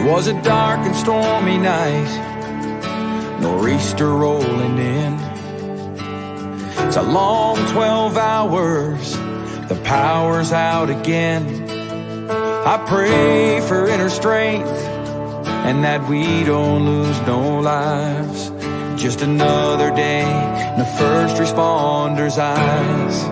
was a dark and stormy night, nor'easter rolling in. It's a long 12 hours, the power's out again. I pray for inner strength and that we don't lose no lives. Just another day in the first responders' eyes.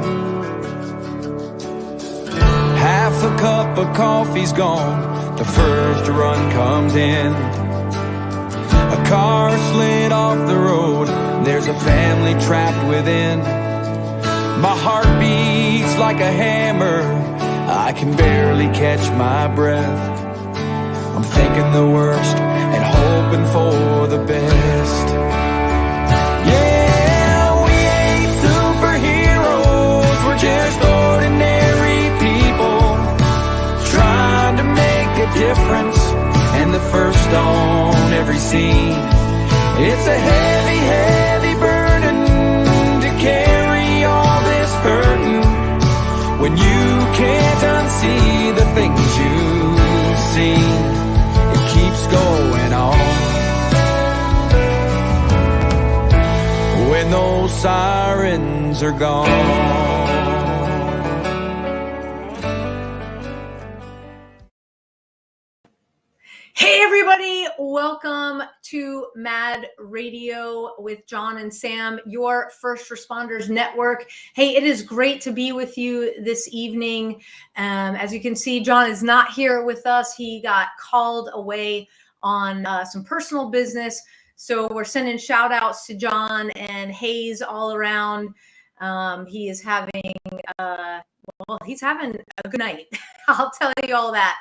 Half a cup of coffee's gone, the first run comes in. A car slid off the road, there's a family trapped within. My heart beats like a hammer, I can barely catch my breath. I'm thinking the worst and hoping for the best. Yeah, we ain't superheroes, we're just ordinary people trying to make a difference, and the first on every scene. It's a heavy, heavy burden to carry all this burden when you can't unsee the things you've seen. It keeps going on when those sirens are gone. Hey everybody, welcome to Mad Radio with John and Sam, your first responders network. Hey, it is great to be with you this evening. As you can see, John is not here with us. He got called away on some personal business. So we're sending shout outs to John and Hayes all around. He is having he's having a good night. I'll tell you all that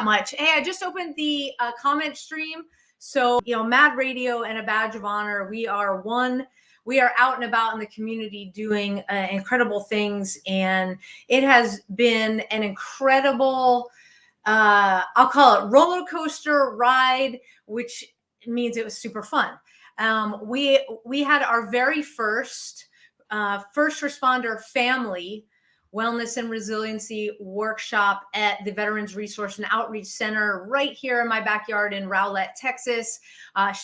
much. Hey, I just opened the comment stream. So, Mad Radio and a Badge of Honor, we are one. We are out and about in the community doing incredible things. And it has been an incredible, I'll call it roller coaster ride, which means it was super fun. We had our very first responder family Wellness and Resiliency workshop at the Veterans Resource and Outreach Center right here in my backyard in Rowlett, Texas.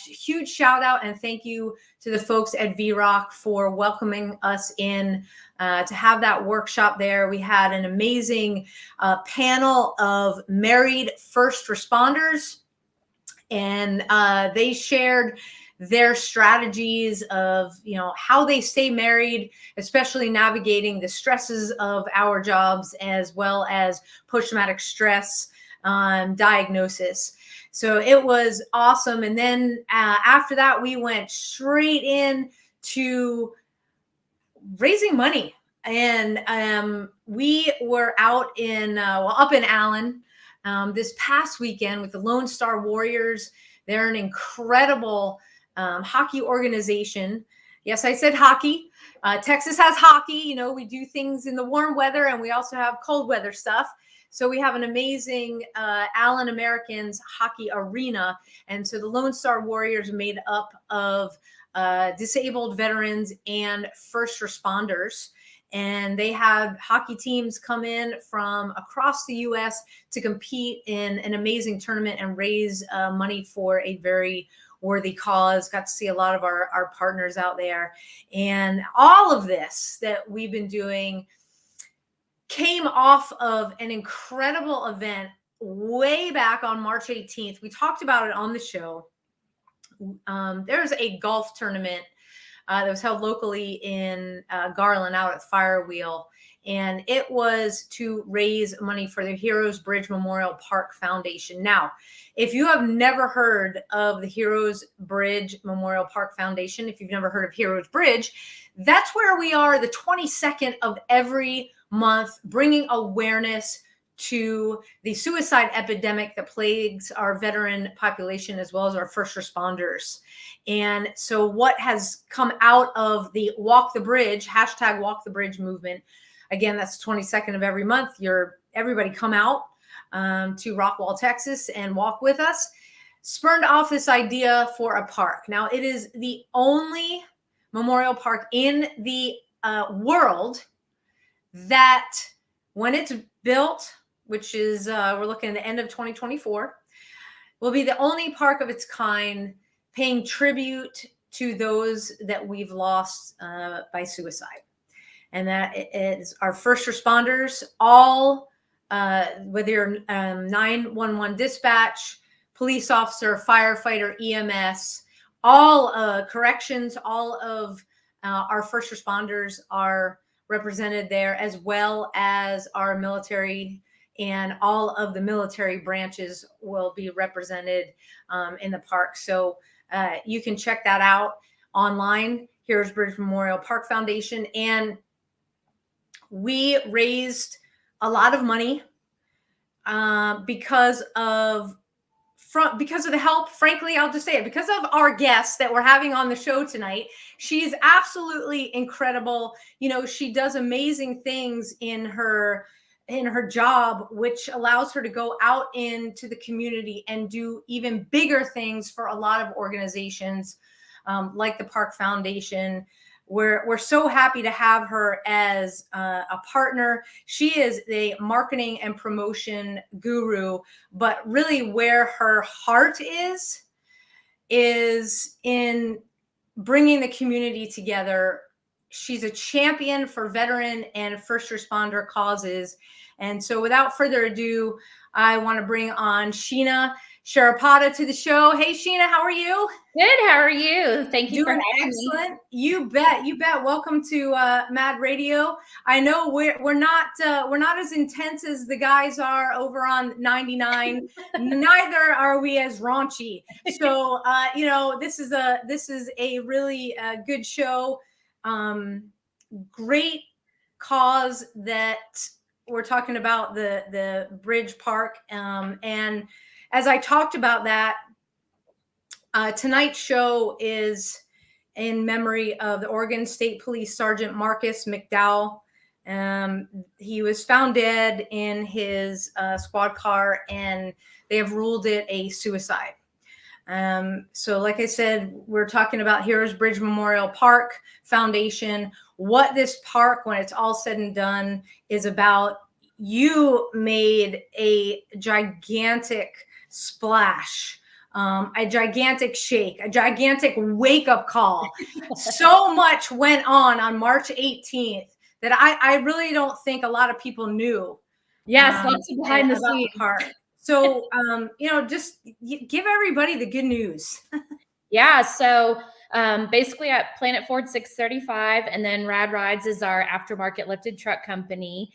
Huge shout out and thank you to the folks at VROC for welcoming us in to have that workshop there. We had an amazing panel of married first responders, and they shared their strategies of, how they stay married, especially navigating the stresses of our jobs, as well as post-traumatic stress diagnosis. So it was awesome. And then after that, we went straight in to raising money. And we were out in, up in Allen this past weekend with the Lone Star Warriors. They're an incredible hockey organization. Yes, I said hockey. Texas has hockey. We do things in the warm weather, and we also have cold weather stuff. So we have an amazing Allen Americans hockey arena. And so the Lone Star Warriors are made up of disabled veterans and first responders. And they had hockey teams come in from across the U.S. to compete in an amazing tournament and raise money for a very worthy cause. Got to see a lot of our partners out there. And all of this that we've been doing came off of an incredible event way back on March 18th. We talked about it on the show. There's a golf tournament that was held locally in Garland out at Firewheel. And it was to raise money for the Heroes Bridge Memorial Park Foundation. Now, if you have never heard of the Heroes Bridge Memorial Park Foundation, if you've never heard of Heroes Bridge, that's where we are the 22nd of every month, bringing awareness to the suicide epidemic that plagues our veteran population as well as our first responders. And so what has come out of the Walk the Bridge, hashtag Walk the Bridge movement, again, that's the 22nd of every month. Everybody come out to Rockwall, Texas and walk with us. Spurned off this idea for a park. Now, it is the only memorial park in the world that when it's built, which is we're looking at the end of 2024, will be the only park of its kind paying tribute to those that we've lost by suicide. And that is our first responders, all, whether you're 911 dispatch, police officer, firefighter, EMS, all corrections, all of our first responders are represented there, as well as our military, and all of the military branches will be represented in the park. So you can check that out online, Heroes Bridge Memorial Park Foundation. And we raised a lot of money because of the help. Frankly, I'll just say it, because of our guest that we're having on the show tonight. She's absolutely incredible. You know, she does amazing things in her job, which allows her to go out into the community and do even bigger things for a lot of organizations, like the Park Foundation. We're so happy to have her as a partner. She is a marketing and promotion guru, but really where her heart is in bringing the community together. She's a champion for veteran and first responder causes. And so without further ado, I want to bring on Sheena Sharapata to the show. Hey, Sheena, how are you? Good. How are you? Thank you Doing for having excellent. me. You bet. Welcome to Mad Radio. I know we're not as intense as the guys are over on 99. Neither are we as raunchy. So this is a really good show. Great cause that we're talking about, the Bridge Park. And as I talked about that, tonight's show is in memory of the Oregon State Police Sergeant Marcus McDowell. He was found dead in his squad car, and they have ruled it a suicide. So like I said, we're talking about Heroes Bridge Memorial Park Foundation, what this park, when it's all said and done, is about. You made a gigantic splash, a gigantic shake, a gigantic wake-up call. So much went on March 18th that I really don't think a lot of people knew. Yes, lots of behind the about scenes. the park. So, just give everybody the good news. Yeah. So basically at Planet Ford 635, and then Rad Rides is our aftermarket lifted truck company.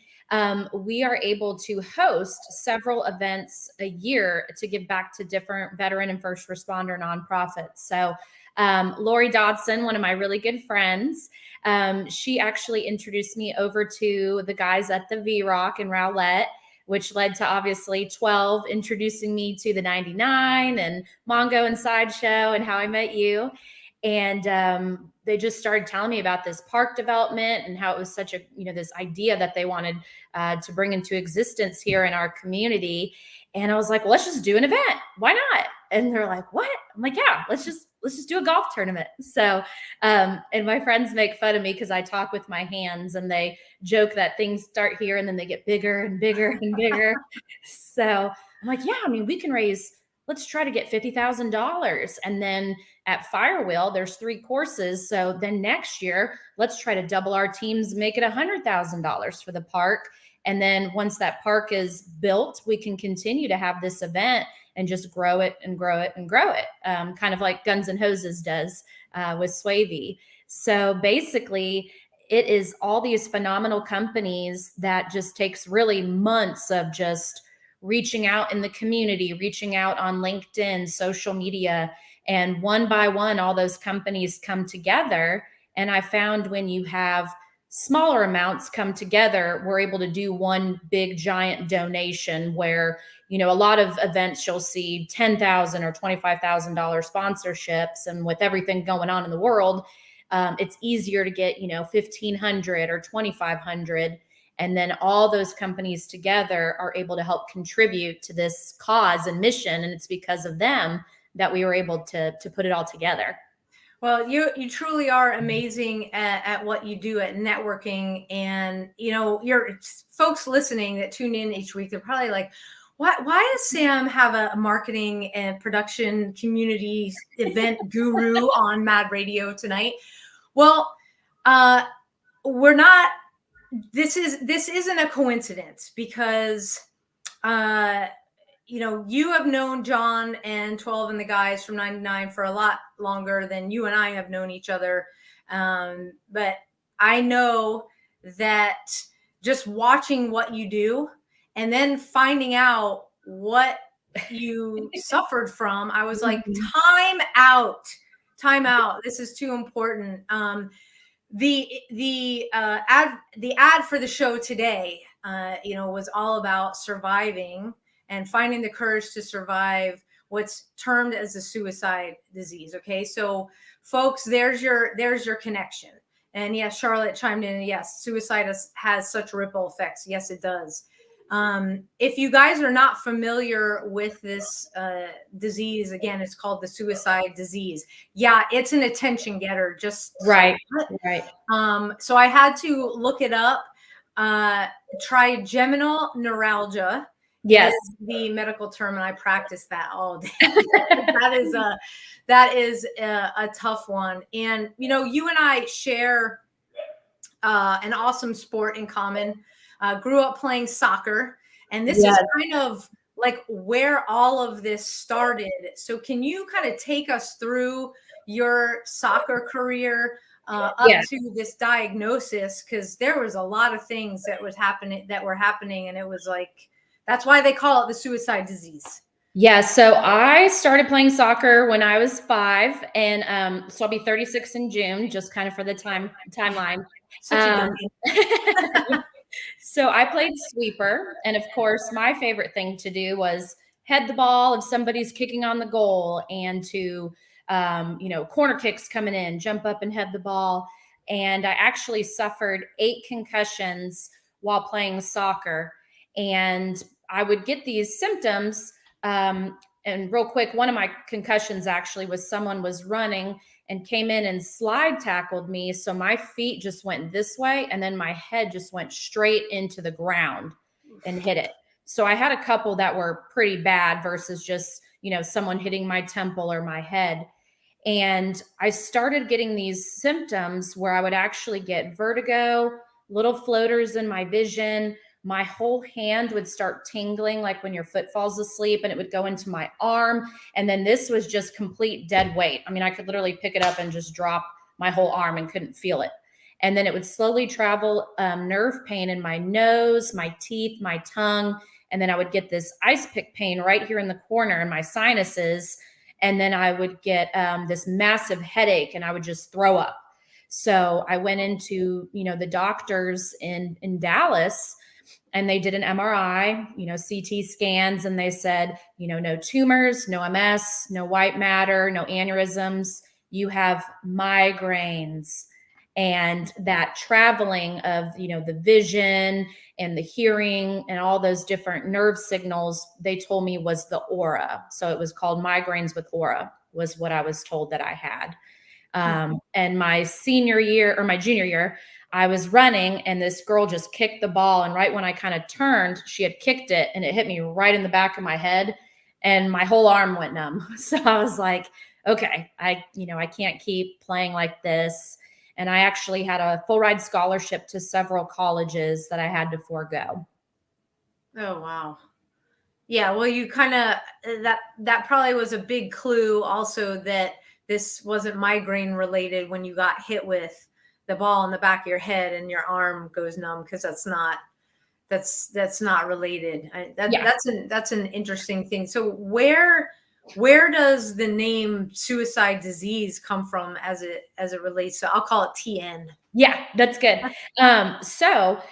We are able to host several events a year to give back to different veteran and first responder nonprofits. So Lori Dodson, one of my really good friends, she actually introduced me over to the guys at the V-Rock in Rowlett, which led to obviously 12 introducing me to the 99 and Mongo and Sideshow and How I Met You. And they just started telling me about this park development and how it was such a, this idea that they wanted to bring into existence here in our community. And I was like, well, let's just do an event. Why not? And they're like, what? I'm like, yeah, let's just do a golf tournament. So, and my friends make fun of me because I talk with my hands, and they joke that things start here and then they get bigger and bigger and bigger. So I'm like, yeah, we can let's try to get $50,000. And then at Firewheel, there's 3 courses. So then next year, let's try to double our teams, make it $100,000 for the park. And then once that park is built, we can continue to have this event and just grow it and grow it and grow it. Kind of like Guns N' Hoses does with Swavey. So basically, it is all these phenomenal companies that just takes really months of just reaching out in the community, reaching out on LinkedIn, social media, and one by one, all those companies come together. And I found when you have smaller amounts come together, we're able to do one big giant donation where, a lot of events you'll see $10,000 or $25,000 sponsorships. And with everything going on in the world, it's easier to get, $1,500 or $2,500. And then all those companies together are able to help contribute to this cause and mission. And it's because of them that we were able to put it all together. Well, you truly are amazing at what you do at networking. And, your folks listening that tune in each week, they're probably like, Why does Sam have a marketing and production community event guru on Mad Radio tonight? Well, we're not. This isn't a coincidence because, you have known John and 12 and the guys from 99 for a lot longer than you and I have known each other. But I know that just watching what you do and then finding out what you suffered from, I was like, time out. This is too important. The ad for the show today, was all about surviving and finding the courage to survive what's termed as a suicide disease. Okay, so folks, there's your connection. And yes, Charlotte chimed in. And yes, suicide has such ripple effects. Yes, it does. If you guys are not familiar with this disease, again, it's called the suicide disease. Yeah, it's an attention getter. Just right. So I had to look it up. Trigeminal neuralgia. Yes, is the medical term, and I practice that all day. that is a tough one. And you and I share an awesome sport in common. Grew up playing soccer, and this is kind of like where all of this started. So can you kind of take us through your soccer career up to this diagnosis? Because there was a lot of things that were happening, and it was like, that's why they call it the suicide disease. Yeah. So I started playing soccer when I was 5, and so I'll be 36 in June, just kind of for the timeline. So I played sweeper, and of course, my favorite thing to do was head the ball if somebody's kicking on the goal, and to corner kicks coming in, jump up and head the ball. And I actually suffered 8 concussions while playing soccer. And I would get these symptoms. And real quick, one of my concussions actually was someone was running and came in and slide tackled me. So my feet just went this way, and then my head just went straight into the ground and hit it. So I had a couple that were pretty bad versus just, someone hitting my temple or my head. And I started getting these symptoms where I would actually get vertigo, little floaters in my vision. My whole hand would start tingling, like when your foot falls asleep, and it would go into my arm. And then this was just complete dead weight. I mean, I could literally pick it up and just drop my whole arm and couldn't feel it. And then it would slowly travel, nerve pain in my nose, my teeth, my tongue. And then I would get this ice pick pain right here in the corner in my sinuses. And then I would get this massive headache, and I would just throw up. So I went into, the doctors in Dallas, and they did an MRI, CT scans, and they said, no tumors, no MS, no white matter, no aneurysms. You have migraines. And that traveling of, the vision and the hearing and all those different nerve signals, they told me was the aura. So it was called migraines with aura, was what I was told that I had. And my junior year, I was running, and this girl just kicked the ball. And right when I kind of turned, she had kicked it, and it hit me right in the back of my head, and my whole arm went numb. So I was like, okay, I can't keep playing like this. And I actually had a full ride scholarship to several colleges that I had to forego. Oh, wow. Yeah. Well, you kind of, that probably was a big clue also that this wasn't migraine related when you got hit with the ball in the back of your head and your arm goes numb, because that's not related. That's an interesting thing. So where does the name suicide disease come from as it relates to, I'll call it TN? Yeah, that's good. So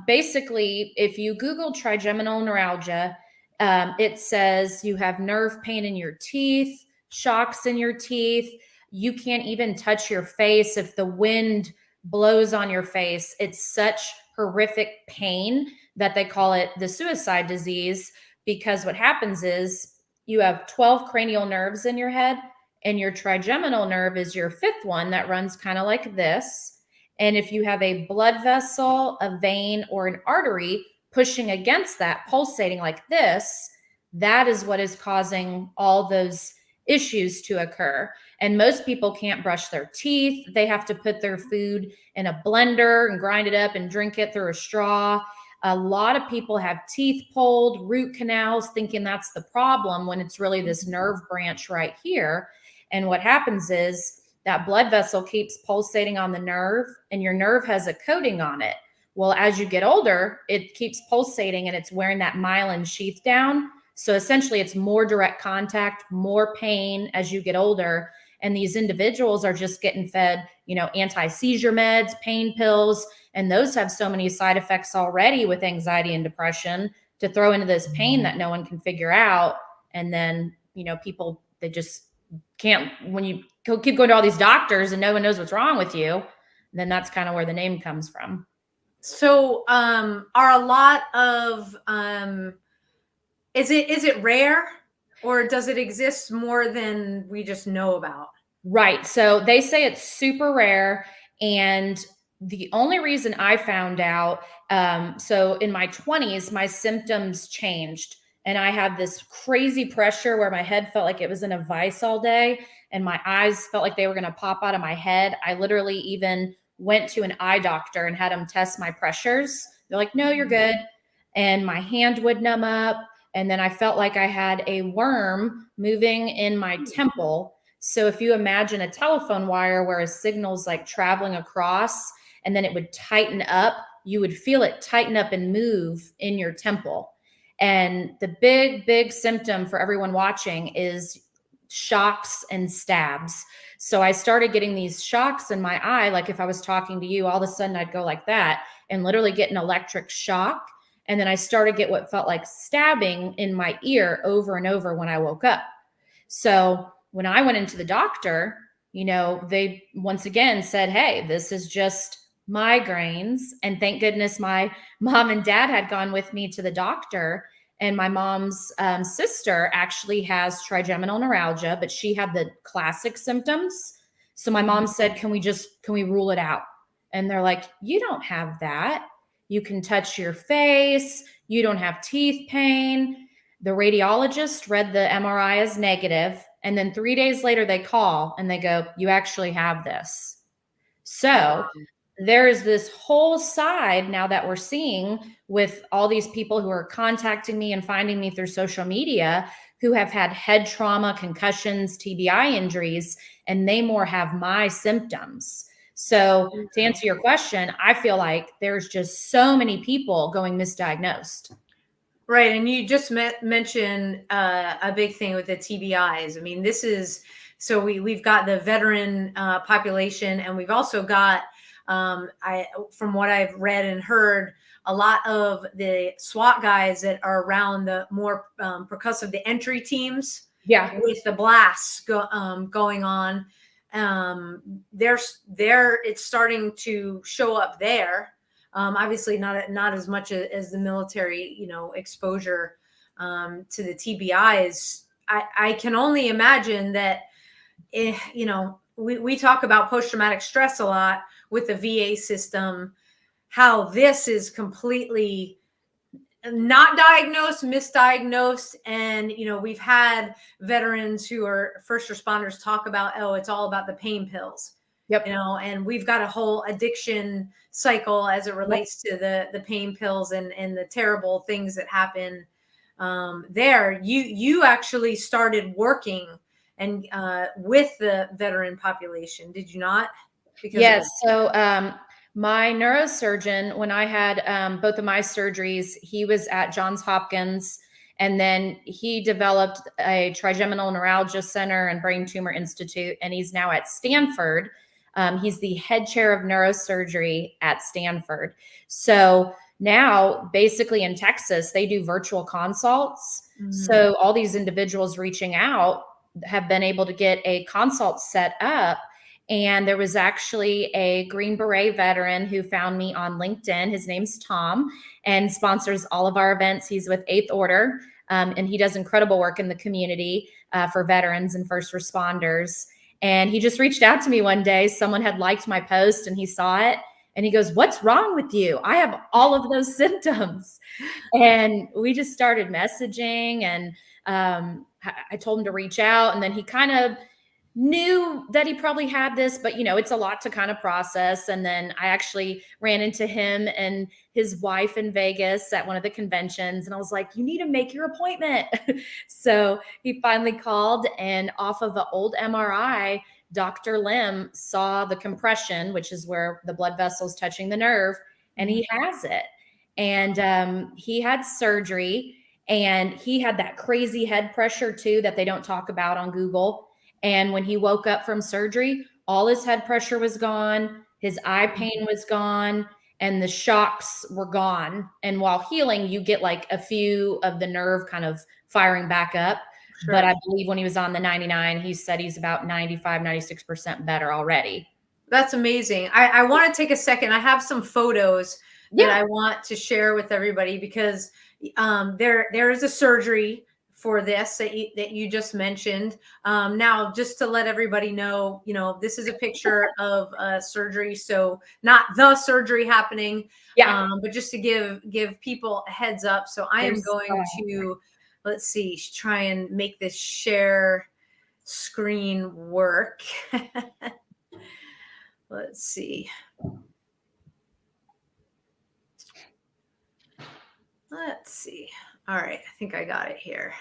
basically, if you Google trigeminal neuralgia, it says you have nerve pain in your teeth, shocks in your teeth. You can't even touch your face if the wind blows on your face. It's such horrific pain that they call it the suicide disease, because what happens is you have 12 cranial nerves in your head, and your trigeminal nerve is your 5th one that runs kind of like this. And if you have a blood vessel, a vein, or an artery pushing against that, pulsating like this, that is what is causing all those issues to occur. And most people can't brush their teeth. They have to put their food in a blender and grind it up and drink it through a straw. A lot of people have teeth pulled, root canals, thinking that's the problem when it's really this nerve branch right here. And what happens is that blood vessel keeps pulsating on the nerve, and your nerve has a coating on it. Well, as you get older, it keeps pulsating and it's wearing that myelin sheath down. So essentially it's more direct contact, more pain as you get older. And these individuals are just getting fed, anti-seizure meds, pain pills, and those have so many side effects already with anxiety and depression to throw into this pain that no one can figure out. And then, people, they just can't, when you keep going to all these doctors and no one knows what's wrong with you, then that's kind of where the name comes from. So, are a lot of, is it rare, or does it exist more than we just know about? Right. So they say it's super rare. And the only reason I found out, so in my 20s, my symptoms changed. And I had this crazy pressure where my head felt like it was in a vice all day. And my eyes felt like they were going to pop out of my head. I literally even went to an eye doctor and had them test my pressures. They're like, no, you're good. And my hand would numb up. And then I felt like I had a worm moving in my temple. So if you imagine a telephone wire where a signal's like traveling across and then it would tighten up, you would feel it tighten up and move in your temple. And the big symptom for everyone watching is shocks and stabs. So I started getting these shocks in my eye. Like if I was talking to you, all of a sudden I'd go like that and literally get an electric shock. And then I started to get what felt like stabbing in my ear over and over when I woke up. So when I went into the doctor, they once again said, hey, this is just migraines. And thank goodness my mom and dad had gone with me to the doctor. And my mom's sister actually has trigeminal neuralgia, but she had the classic symptoms. So my mom said, can we rule it out? And they're like, you don't have that. You can touch your face. You don't have teeth pain. The radiologist read the MRI as negative. And then 3 days later, they call and they go, you actually have this. So there is this whole side now that we're seeing with all these people who are contacting me and finding me through social media who have had head trauma, concussions, TBI injuries, and they more have my symptoms. So to answer your question, I feel like there's just so many people going misdiagnosed. Right. And you just mentioned a big thing with the TBIs. I mean, so we've got the veteran population, and we've also got, from what I've read and heard, a lot of the SWAT guys that are around the more percussive, the entry teams, with the blasts going on. It's starting to show up there. Obviously not as much as the military, exposure to the TBIs. I can only imagine that, we talk about post-traumatic stress a lot with the VA system, how this is completely not diagnosed, misdiagnosed. And, we've had veterans who are first responders talk about, oh, it's all about the pain pills. Yep. And we've got a whole addiction cycle as it relates to the pain pills and the terrible things that happen there. You actually started working and with the veteran population, did you not? Yes. So my neurosurgeon, when I had both of my surgeries, he was at Johns Hopkins. And then he developed a trigeminal neuralgia center and brain tumor institute. And he's now at Stanford. He's the head chair of neurosurgery at Stanford. So now basically in Texas, they do virtual consults. Mm-hmm. So all these individuals reaching out have been able to get a consult set up. And there was actually a Green Beret veteran who found me on LinkedIn. His name's Tom and sponsors all of our events. He's with 8th Order, and he does incredible work in the community for veterans and first responders. And he just reached out to me one day. Someone had liked my post and he saw it. And he goes, "What's wrong with you? I have all of those symptoms." And we just started messaging, and I told him to reach out. And then he kind of knew that he probably had this, but it's a lot to kind of process. And then I actually ran into him and his wife in Vegas at one of the conventions, and I was like, "You need to make your appointment." So he finally called, and off of an old MRI, Dr. Lim saw the compression, which is where the blood vessels touching the nerve, and he has it. And he had surgery, and he had that crazy head pressure too that they don't talk about on Google. And when he woke up from surgery, all his head pressure was gone, his eye pain was gone, and the shocks were gone. And while healing, you get like a few of the nerve kind of firing back up. Sure. But I believe when he was on the 99, he said he's about 95, 96% better already. That's amazing. I want to take a second. I have some photos that I want to share with everybody, because there is a surgery for this that you just mentioned. Now, just to let everybody know, this is a picture of surgery, so not the surgery happening, but just to give people a heads up. So I am going to, let's see, try and make this share screen work. Let's see. Let's see. All right, I think I got it here.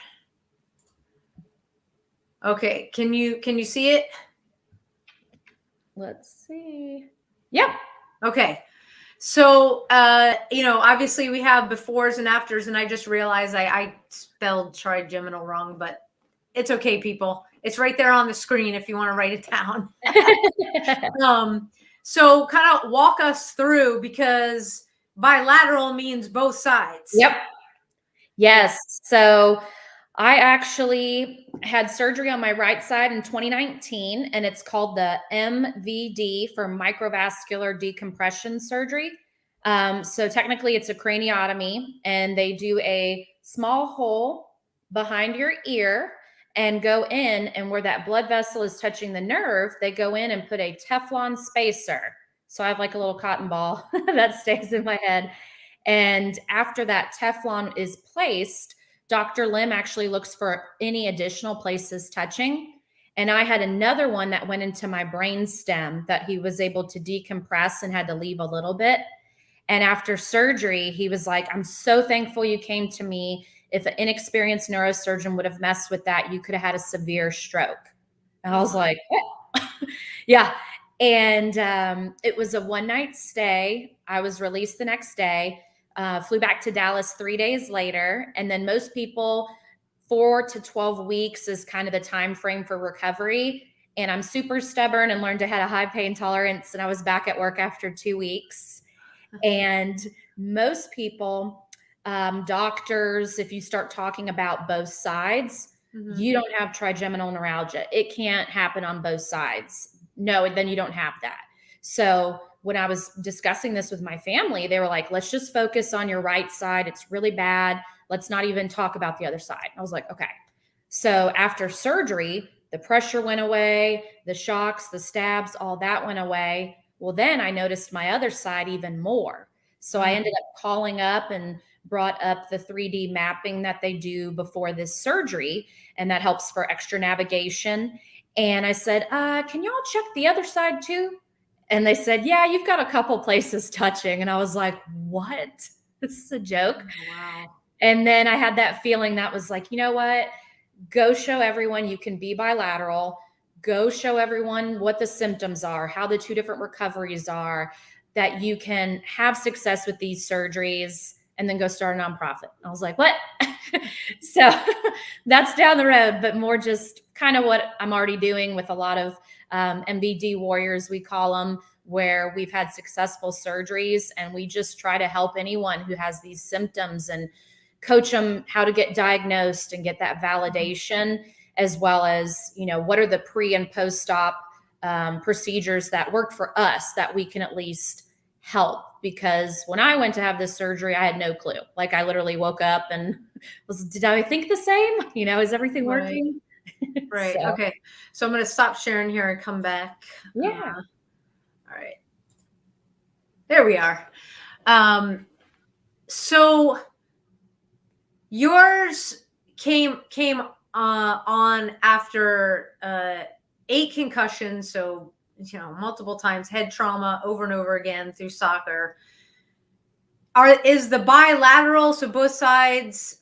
Okay, can you see it? Let's see. Yep. Okay. So, obviously we have befores and afters, and I just realized I spelled trigeminal wrong, but it's okay, people. It's right there on the screen if you want to write it down. So kind of walk us through, because bilateral means both sides. Yep. Yes. So I actually had surgery on my right side in 2019, and it's called the MVD for microvascular decompression surgery. So technically it's a craniotomy, and they do a small hole behind your ear and go in, and where that blood vessel is touching the nerve, they go in and put a Teflon spacer. So I have like a little cotton ball that stays in my head. And after that Teflon is placed, Dr. Lim actually looks for any additional places touching. And I had another one that went into my brain stem that he was able to decompress and had to leave a little bit. And after surgery, he was like, "I'm so thankful you came to me. If an inexperienced neurosurgeon would have messed with that, you could have had a severe stroke." And I was like, "What?" Yeah. And it was a one-night stay. I was released the next day, flew back to Dallas 3 days later. And then most people, 4 to 12 weeks is kind of the time frame for recovery. And I'm super stubborn and learned to have a high pain tolerance. And I was back at work after 2 weeks. And most people, doctors, if you start talking about both sides, you don't have trigeminal neuralgia. It can't happen on both sides. No, then you don't have that. So when I was discussing this with my family, they were like, "Let's just focus on your right side. It's really bad. Let's not even talk about the other side." I was like, okay. So after surgery, the pressure went away, the shocks, the stabs, all that went away. Well, then I noticed my other side even more. So I ended up calling up and brought up the 3D mapping that they do before this surgery, and that helps for extra navigation. And I said, "Can y'all check the other side too?" And they said, "Yeah, you've got a couple places touching." And I was like, "What? This is a joke." Wow. And then I had that feeling that was like, you know what? Go show everyone you can be bilateral. Go show everyone what the symptoms are, how the two different recoveries are, that you can have success with these surgeries, and then go start a nonprofit. I was like, what? So that's down the road, but more just kind of what I'm already doing with a lot of MVD warriors, we call them, where we've had successful surgeries, and we just try to help anyone who has these symptoms and coach them how to get diagnosed and get that validation, as well as, what are the pre and post-op procedures that work for us that we can at least help. Because when I went to have this surgery, I had no clue. Like, I literally woke up and did I think the same? Is everything working? Right. So. Okay. So I'm going to stop sharing here and come back. Yeah. All right. There we are. So yours came on after 8 concussions, so multiple times, head trauma over and over again through soccer. Is the bilateral, so both sides,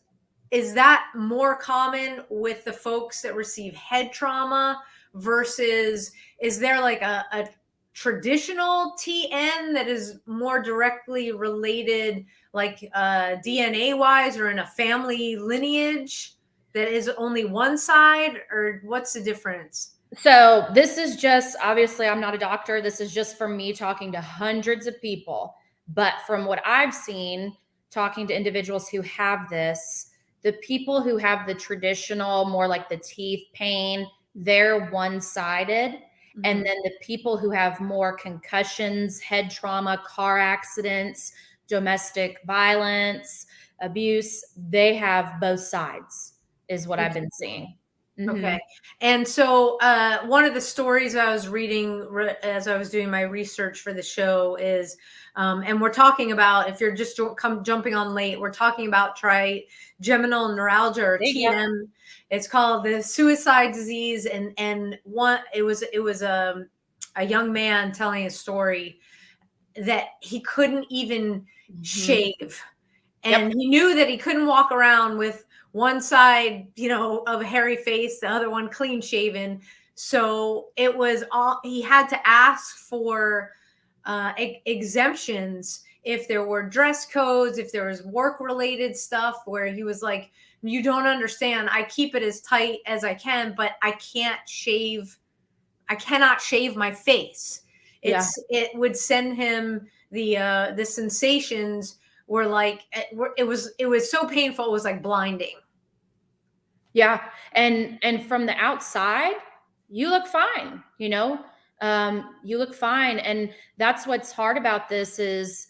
is that more common with the folks that receive head trauma versus, is there like a traditional TN that is more directly related, like DNA wise, or in a family lineage that is only one side, or what's the difference? So this is just, obviously I'm not a doctor. This is just from me talking to hundreds of people. But from what I've seen, talking to individuals who have this, the people who have the traditional, more like the teeth pain, they're one-sided. Mm-hmm. And then the people who have more concussions, head trauma, car accidents, domestic violence, abuse, they have both sides, is what I've been seeing. Mm-hmm. Okay. And so one of the stories I was reading as I was doing my research for the show is, and we're talking about, if you're just jumping on late, we're talking about trigeminal neuralgia, or TM. It's called the suicide disease. And one, it was a young man telling a story that he couldn't even shave. And he knew that he couldn't walk around with one side, of a hairy face, the other one clean shaven. So it was all, he had to ask for exemptions if there were dress codes, if there was work related stuff, where he was like, you don't understand. I keep it as tight as I can, but I cannot shave my face. It would send him the sensations were like, it was so painful. It was like blinding. Yeah. And from the outside, you look fine, you look fine. And that's what's hard about this is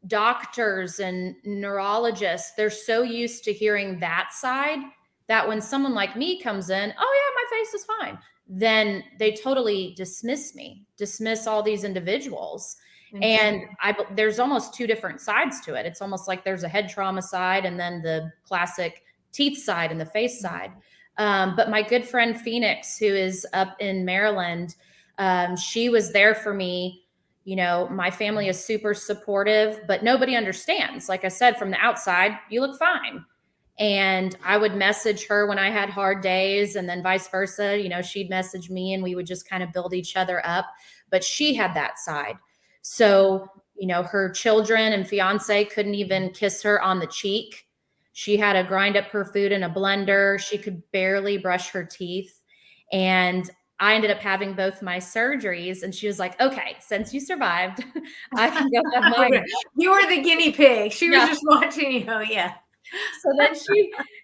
doctors and neurologists, they're so used to hearing that side that when someone like me comes in, oh yeah, my face is fine, then they totally dismiss all these individuals. And there's almost two different sides to it. It's almost like there's a head trauma side and then the classic teeth side and the face side. But my good friend Phoenix, who is up in Maryland, she was there for me. My family is super supportive, but nobody understands. Like I said, from the outside, you look fine. And I would message her when I had hard days, and then vice versa. She'd message me and we would just kind of build each other up. But she had that side. So, her children and fiance couldn't even kiss her on the cheek. She had to grind up her food in a blender. She could barely brush her teeth. And I ended up having both my surgeries, and she was like, okay, since you survived, I can go have mine. You were the guinea pig. She was just watching you. Yeah. So then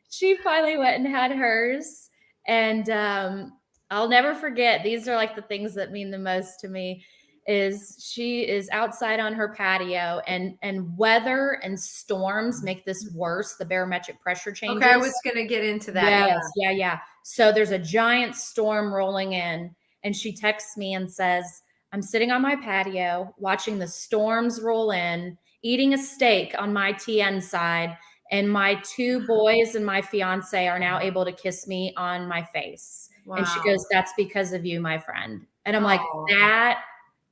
she finally went and had hers. And I'll never forget, these are like the things that mean the most to me, is she is outside on her patio, and weather and storms make this worse. The barometric pressure changes. Okay, I was going to get into that. Yes, yeah. So there's a giant storm rolling in, and she texts me and says, I'm sitting on my patio watching the storms roll in, eating a steak on my TN side, and my 2 boys and my fiance are now able to kiss me on my face. Wow. And she goes, that's because of you, my friend. And I'm like,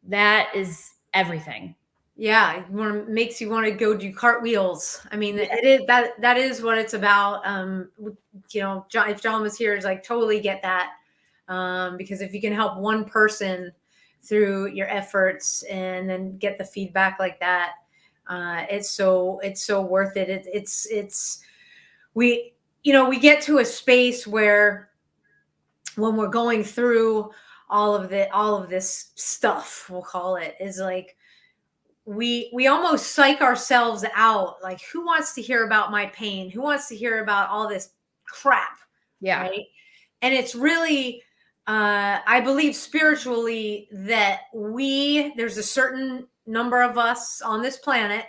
that is everything. Yeah, makes you want to go do cartwheels. I mean, it is that is what it's about. John, if John was here, is like, totally get that. Because if you can help one person through your efforts and then get the feedback like that, it's so worth it. We get to a space where, when we're going through all of this stuff, we'll call it, is like, we almost psych ourselves out. Like, who wants to hear about my pain? Who wants to hear about all this crap? Yeah. Right. And it's really, I believe spiritually that there's a certain number of us on this planet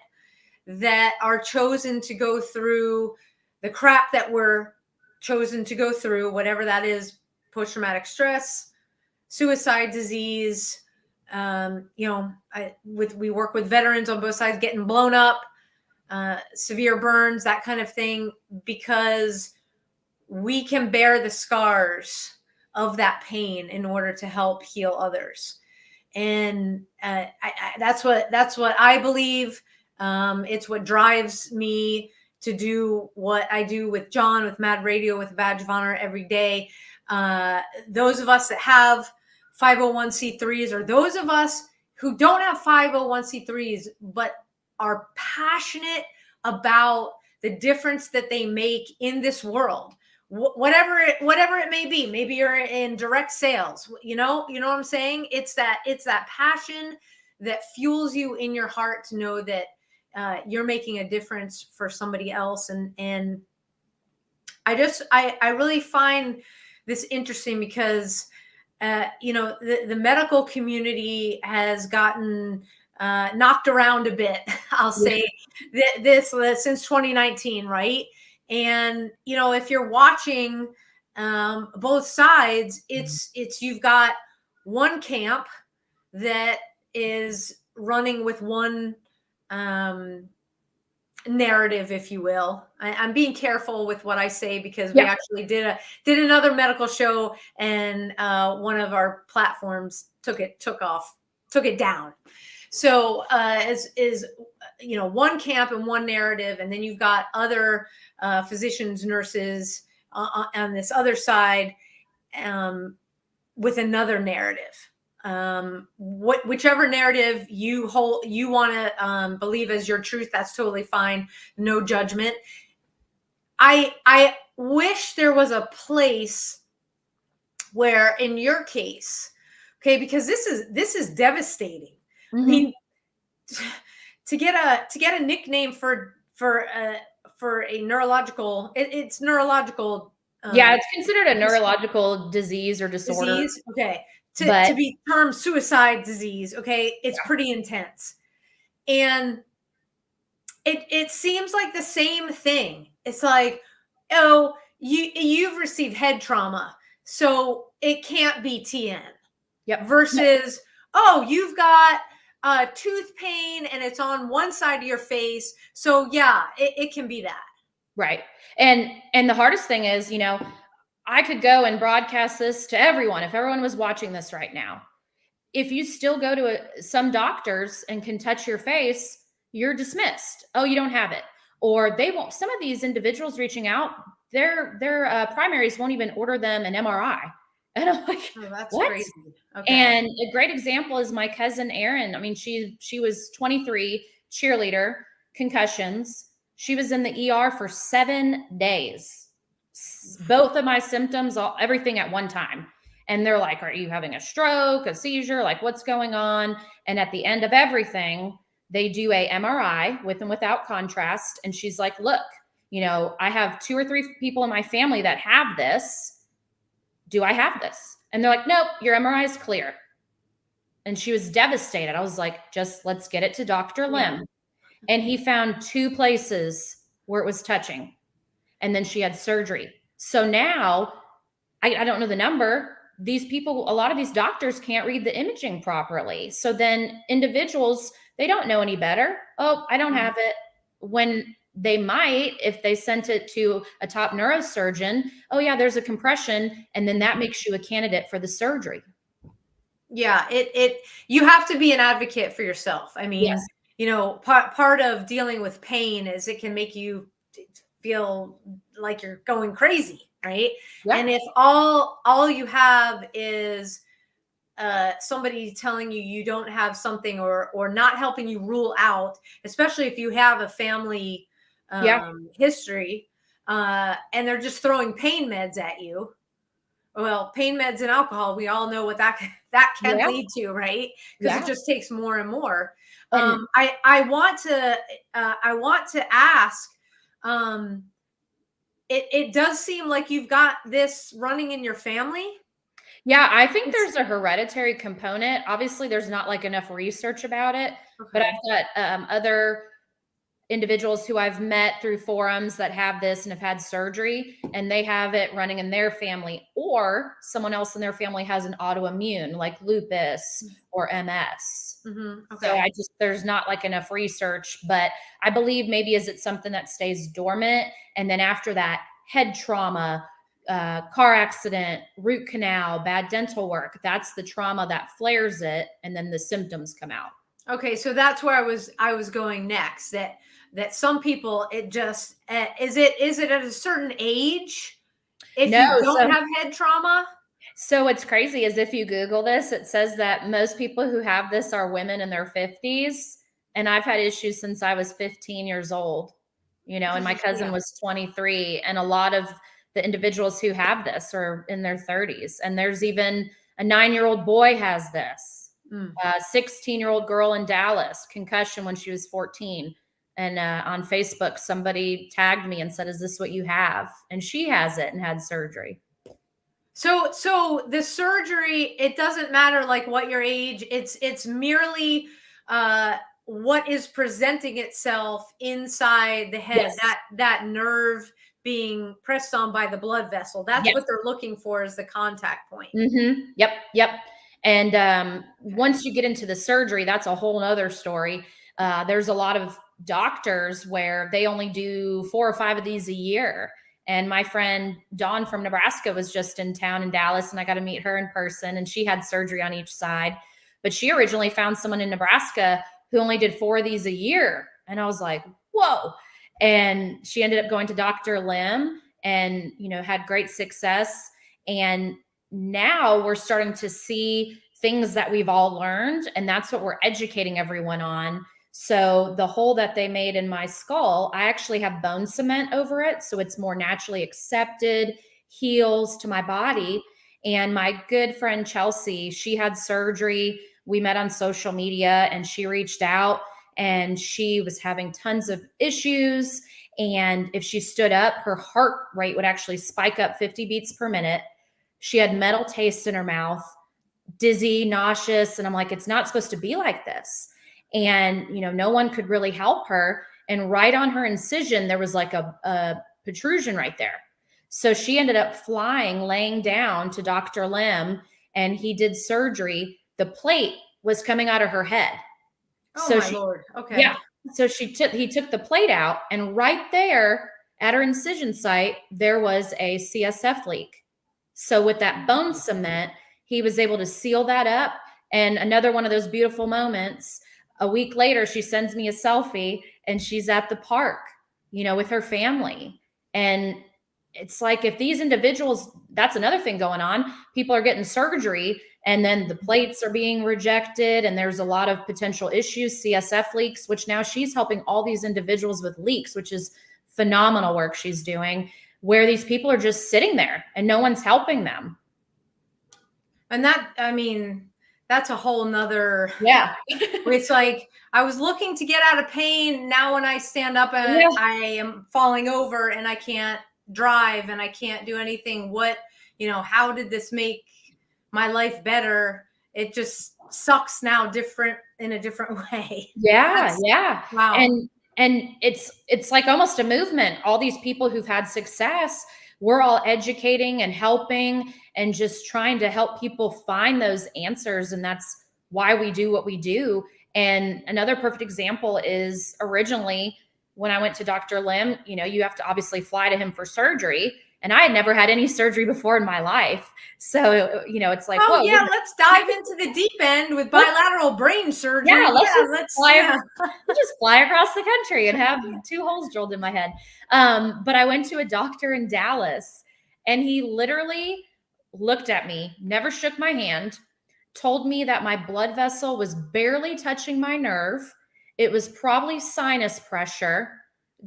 that are chosen to go through the crap that we're chosen to go through, whatever that is: post-traumatic stress, suicide disease, we work with veterans on both sides, getting blown up, severe burns, that kind of thing, because we can bear the scars of that pain in order to help heal others. And that's what I believe. It's what drives me to do what I do with John, with Mad Radio, with Badge of Honor every day. Those of us that have 501c3s, or those of us who don't have 501c3s but are passionate about the difference that they make in this world, whatever it may be. Maybe you're in direct sales, you know what I'm saying? It's that passion that fuels you in your heart to know that you're making a difference for somebody else. And I really find this interesting because the medical community has gotten knocked around a bit, I'll say, this since 2019, right? And if you're watching both sides, it's you've got one camp that is running with one narrative, if you will. I'm being careful with what I say because we actually did another medical show, and one of our platforms took it down. So is one camp and one narrative, and then you've got other physicians, nurses on this other side with another narrative. Whichever narrative you want to believe as your truth, that's totally fine. No judgment. I wish there was a place where, in your case, okay, because this is devastating. I mean, to get a nickname for a neurological, it's neurological. It's considered a neurological disease or disorder. Okay. To be termed suicide disease, okay, it's pretty intense. And it seems like the same thing. It's like, oh, you've received head trauma, so it can't be TN. Yep. Versus, oh, you've got tooth pain and it's on one side of your face, so yeah, it can be that. Right. And the hardest thing is, I could go and broadcast this to everyone if everyone was watching this right now. If you still go to some doctors and can touch your face, you're dismissed. Oh, you don't have it. Or they won't. Some of these individuals reaching out, their primaries won't even order them an MRI. And I'm like, oh, that's what? Crazy. Okay. And a great example is my cousin Erin. I mean, she was 23, cheerleader, concussions. She was in the ER for 7 days. Both of my symptoms, everything at one time. And they're like, are you having a stroke, a seizure? Like, what's going on? And at the end of everything, they do a MRI with and without contrast. And she's like, look, I have 2 or 3 people in my family that have this. Do I have this? And they're like, nope, your MRI is clear. And she was devastated. I was like, just let's get it to Dr. Lim. Yeah. And he found 2 places where it was touching. And then she had surgery. So now, I don't know the number. These people, a lot of these doctors can't read the imaging properly. So then individuals, they don't know any better. Oh, I don't have it. When they might, if they sent it to a top neurosurgeon, oh yeah, there's a compression. And then that makes you a candidate for the surgery. Yeah, you have to be an advocate for yourself. I mean, yes. Part of dealing with pain is it can make you feel like you're going crazy, right? Yeah. And if all you have is somebody telling you don't have something, or not helping you rule out, especially if you have a family history, and they're just throwing pain meds at you. Well, pain meds and alcohol, we all know what that can lead to, right? Because it just takes more and more. I want to ask. It does seem like you've got this running in your family. Yeah, I think there's a hereditary component. Obviously, there's not like enough research about it, but I've got other individuals who I've met through forums that have this and have had surgery, and they have it running in their family, or someone else in their family has an autoimmune like lupus or MS. Okay. So there's not like enough research, but I believe maybe is it something that stays dormant, and then after that, head trauma, car accident, root canal, bad dental work, that's the trauma that flares it, and then the symptoms come out. Okay, so that's where I was going next. That some people, it just is it at a certain age if you don't have head trauma? So what's crazy is if you Google this, it says that most people who have this are women in their 50s, and I've had issues since I was 15 years old. And my cousin was 23, and a lot of the individuals who have this are in their 30s, and there's even a 9-year-old boy has this. A 16-year-old girl in Dallas, concussion when she was 14. And on Facebook, somebody tagged me and said, "Is this what you have?" And she has it and had surgery. So the surgery, it doesn't matter like what your age. It's merely what is presenting itself inside the head. Yes. That nerve being pressed on by the blood vessel. That's what they're looking for as the contact point. Yep. And once you get into the surgery, that's a whole nother story. There's a lot of doctors where they only do 4 or 5 of these a year. And my friend Dawn from Nebraska was just in town in Dallas, and I got to meet her in person, and she had surgery on each side. But she originally found someone in Nebraska who only did 4 of these a year. And I was like, whoa. And she ended up going to Dr. Lim and, had great success. And now we're starting to see things that we've all learned, and that's what we're educating everyone on. So the hole that they made in my skull, I actually have bone cement over it, so it's more naturally accepted, heals to my body. And my good friend Chelsea, she had surgery. We met on social media, and she reached out, and she was having tons of issues. And if she stood up, her heart rate would actually spike up 50 beats per minute. She had metal taste in her mouth, dizzy, nauseous. And I'm like, it's not supposed to be like this. And, no one could really help her. And right on her incision, there was like a protrusion right there. So she ended up laying down to Dr. Lim, and he did surgery. The plate was coming out of her head. Oh, my Lord. Okay. Yeah. So he took the plate out, and right there at her incision site, there was a CSF leak. So with that bone cement, he was able to seal that up. And another one of those beautiful moments, a week later, she sends me a selfie, and she's at the park, with her family. And it's like, if these individuals, that's another thing going on. People are getting surgery, and then the plates are being rejected, and there's a lot of potential issues, CSF leaks, which now she's helping all these individuals with leaks, which is phenomenal work she's doing, where these people are just sitting there and no one's helping them. And that's a whole nother. Yeah. It's like, I was looking to get out of pain. Now when I stand up and I am falling over and I can't drive and I can't do anything. How did this make my life better? It just sucks now in a different way. Yeah. Wow. And it's like almost a movement. All these people who've had success, we're all educating and helping and just trying to help people find those answers. And that's why we do what we do. And another perfect example is originally when I went to Dr. Lim, you have to obviously fly to him for surgery. And I had never had any surgery before in my life. So, it's like, whoa, yeah, let's dive into the deep end with bilateral brain surgery. Yeah, let's just fly across the country and have 2 holes drilled in my head. But I went to a doctor in Dallas, and he literally looked at me, never shook my hand, told me that my blood vessel was barely touching my nerve. It was probably sinus pressure.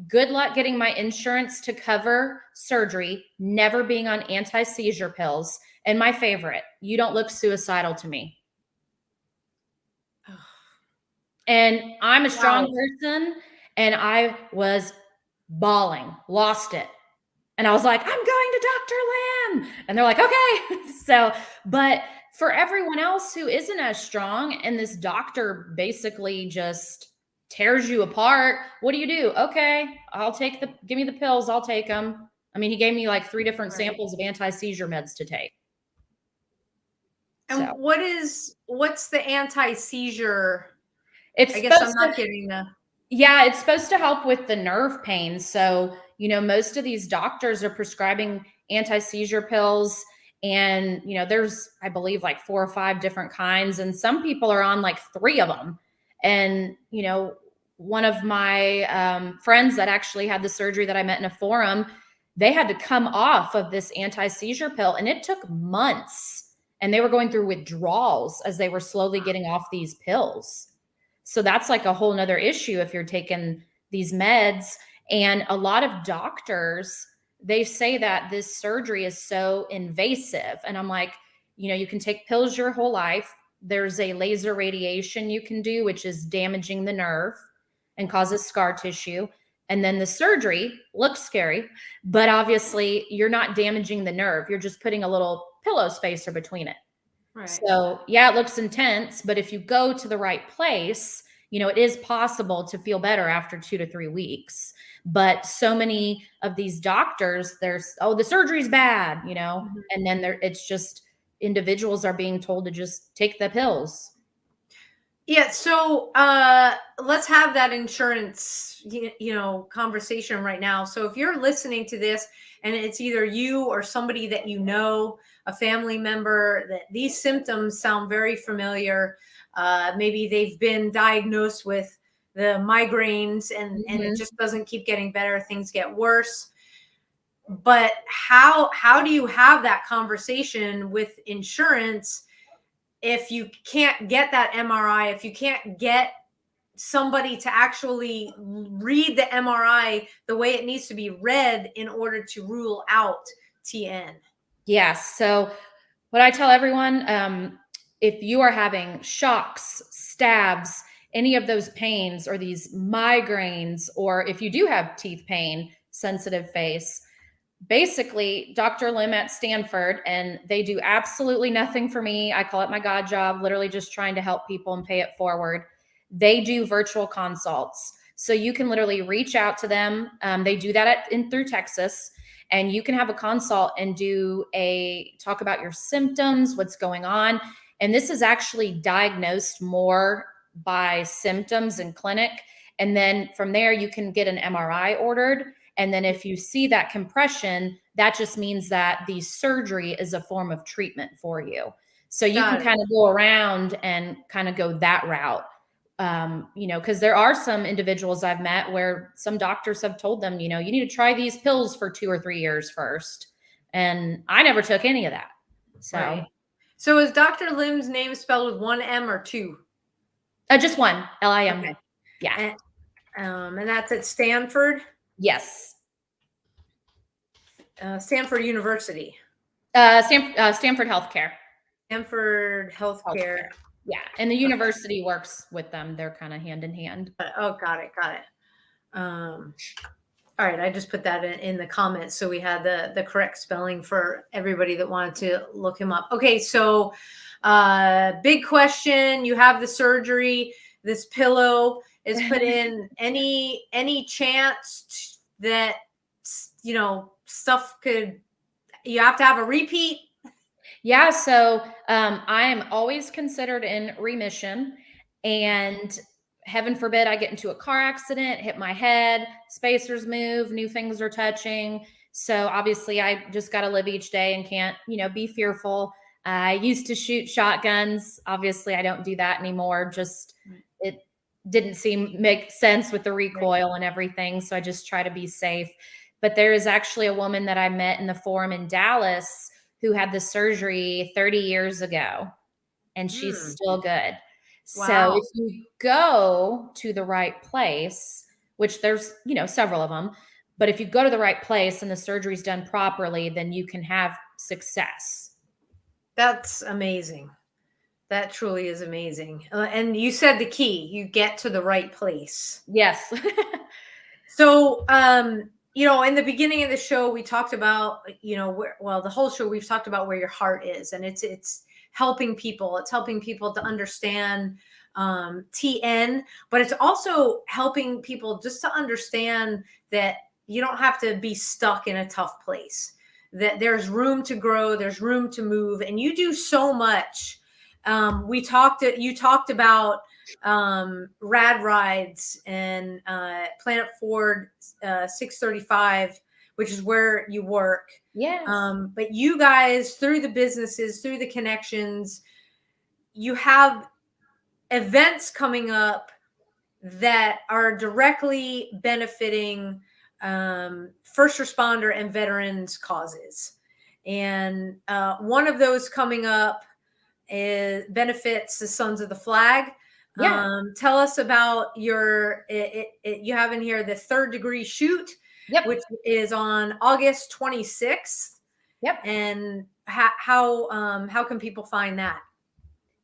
Good luck getting my insurance to cover surgery, never being on anti-seizure pills. And my favorite, you don't look suicidal to me. And I'm a strong person, and I was bawling, lost it. And I was like, I'm going to Dr. Lim. And they're like, okay. But for everyone else who isn't as strong, and this doctor basically just tears you apart. What do you do? Okay, give me the pills. I'll take them. I mean, he gave me like 3 different samples of anti-seizure meds to take. And So what's the anti-seizure? it's I guess I'm supposed not to, getting the. yeah, it's supposed to help with the nerve pain. So, most of these doctors are prescribing anti-seizure pills, and, there's, I believe, like 4 or 5 different kinds, and some people are on like 3 of them. And, one of my friends that actually had the surgery that I met in a forum, they had to come off of this anti-seizure pill, and it took months, and they were going through withdrawals as they were slowly getting off these pills. So that's like a whole nother issue if you're taking these meds. And a lot of doctors, they say that this surgery is so invasive. And I'm like, you can take pills your whole life. There's a laser radiation you can do, which is damaging the nerve and causes scar tissue. And then the surgery looks scary, but obviously you're not damaging the nerve. You're just putting a little pillow spacer between it. Right. So yeah, it looks intense, but if you go to the right place, it is possible to feel better after 2 to 3 weeks. But so many of these doctors, the surgery's bad, and then it's just individuals are being told to just take the pills. Yeah. So let's have that insurance, conversation right now. So if you're listening to this and it's either you or somebody that a family member, that these symptoms sound very familiar. Maybe they've been diagnosed with the migraines and it just doesn't keep getting better. Things get worse. But how do you have that conversation with insurance if you can't get that MRI, if you can't get somebody to actually read the MRI the way it needs to be read in order to rule out TN? Yes. So what I tell everyone, if you are having shocks, stabs, any of those pains or these migraines, or if you do have teeth pain, sensitive face, basically Dr. Lim at Stanford, and they do absolutely nothing for me. I call it my God job, literally just trying to help people and pay it forward. They do virtual consults. So you can literally reach out to them. They do that through Texas. And you can have a consult and talk about your symptoms, what's going on. And this is actually diagnosed more by symptoms in clinic. And then from there, you can get an MRI ordered. And then if you see that compression, that just means that the surgery is a form of treatment for you. So you can kind of go around and kind of go that route. Because there are some individuals I've met where some doctors have told them, you need to try these pills for 2 or 3 years first. And I never took any of that. So, right. So is Dr. Lim's name spelled with 1 M or 2? Just 1, Lim. Okay. Yeah. And that's at Stanford? Yes. Stanford University. Stanford Healthcare. Stanford Healthcare. Yeah. And the university works with them. They're kind of hand in hand. Oh, got it. All right. I just put that in the comments. So we had the correct spelling for everybody that wanted to look him up. Okay. So big question. You have the surgery. This pillow is put in. Any chance that, stuff you have to have a repeat? Yeah. So I am always considered in remission, and heaven forbid I get into a car accident, hit my head, spacers move, new things are touching. So obviously I just got to live each day and can't, be fearful. I used to shoot shotguns. Obviously I don't do that anymore. Just it didn't make sense with the recoil and everything. So I just try to be safe. But there is actually a woman that I met in the forum in Dallas who had the surgery 30 years ago, and she's still good. Wow. So if you go to the right place, which there's, several of them, but if you go to the right place and the surgery's done properly, then you can have success. That's amazing. That truly is amazing. And you said the key, you get to the right place. Yes. So, in the beginning of the show, we talked about, the whole show, we've talked about where your heart is, and it's helping people. It's helping people to understand TN, but it's also helping people just to understand that you don't have to be stuck in a tough place, that there's room to grow, there's room to move, and you do so much. You talked about Rad Rides and Planet Ford 635, which is where you work. Yes. But you guys, through the businesses, through the connections, you have events coming up that are directly benefiting first responder and veterans causes. And one of those coming up benefits the Sons of the Flag. Yeah. Tell us about you have in here the Third Degree Shoot, Yep. which is on August 26th. Yep. And how can people find that?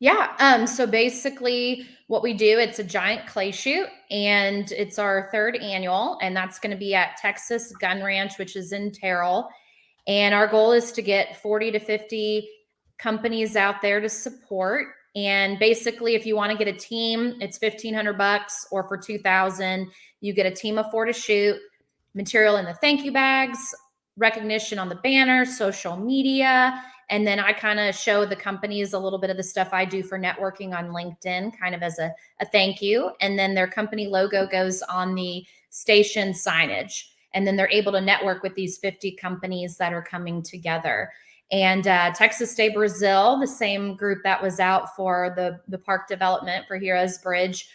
Yeah. So basically what we do, it's a giant clay shoot, and it's our 3rd annual, and that's going to be at Texas Gun Ranch, which is in Terrell. And our goal is to get 40 to 50 companies out there to support. And basically, if you want to get a team, it's $1,500, or for $2,000, you get a team of 4 to shoot, material in the thank you bags, recognition on the banner, social media. And then I kind of show the companies a little bit of the stuff I do for networking on LinkedIn, kind of as a thank you. And then their company logo goes on the station signage. And then they're able to network with these 50 companies that are coming together. And Texas de Brazil, the same group that was out for the park development for Heroes Bridge,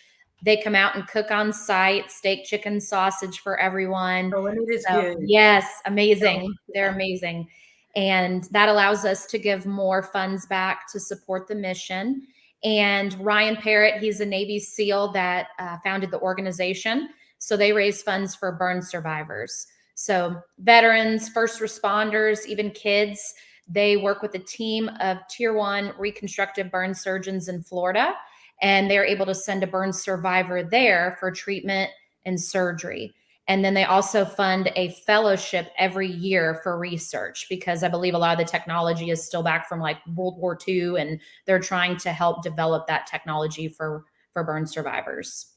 they come out and cook on site, steak, chicken, sausage for everyone. Oh, and it is good. Yes, amazing. They're amazing. And that allows us to give more funds back to support the mission. And Ryan Parrott, he's a Navy SEAL that founded the organization. So they raise funds for burn survivors. So veterans, first responders, even kids, they work with a team of Tier 1 reconstructive burn surgeons in Florida, and they're able to send a burn survivor there for treatment and surgery. And then they also fund a fellowship every year for research, because I believe a lot of the technology is still back from like World War II, and they're trying to help develop that technology for burn survivors.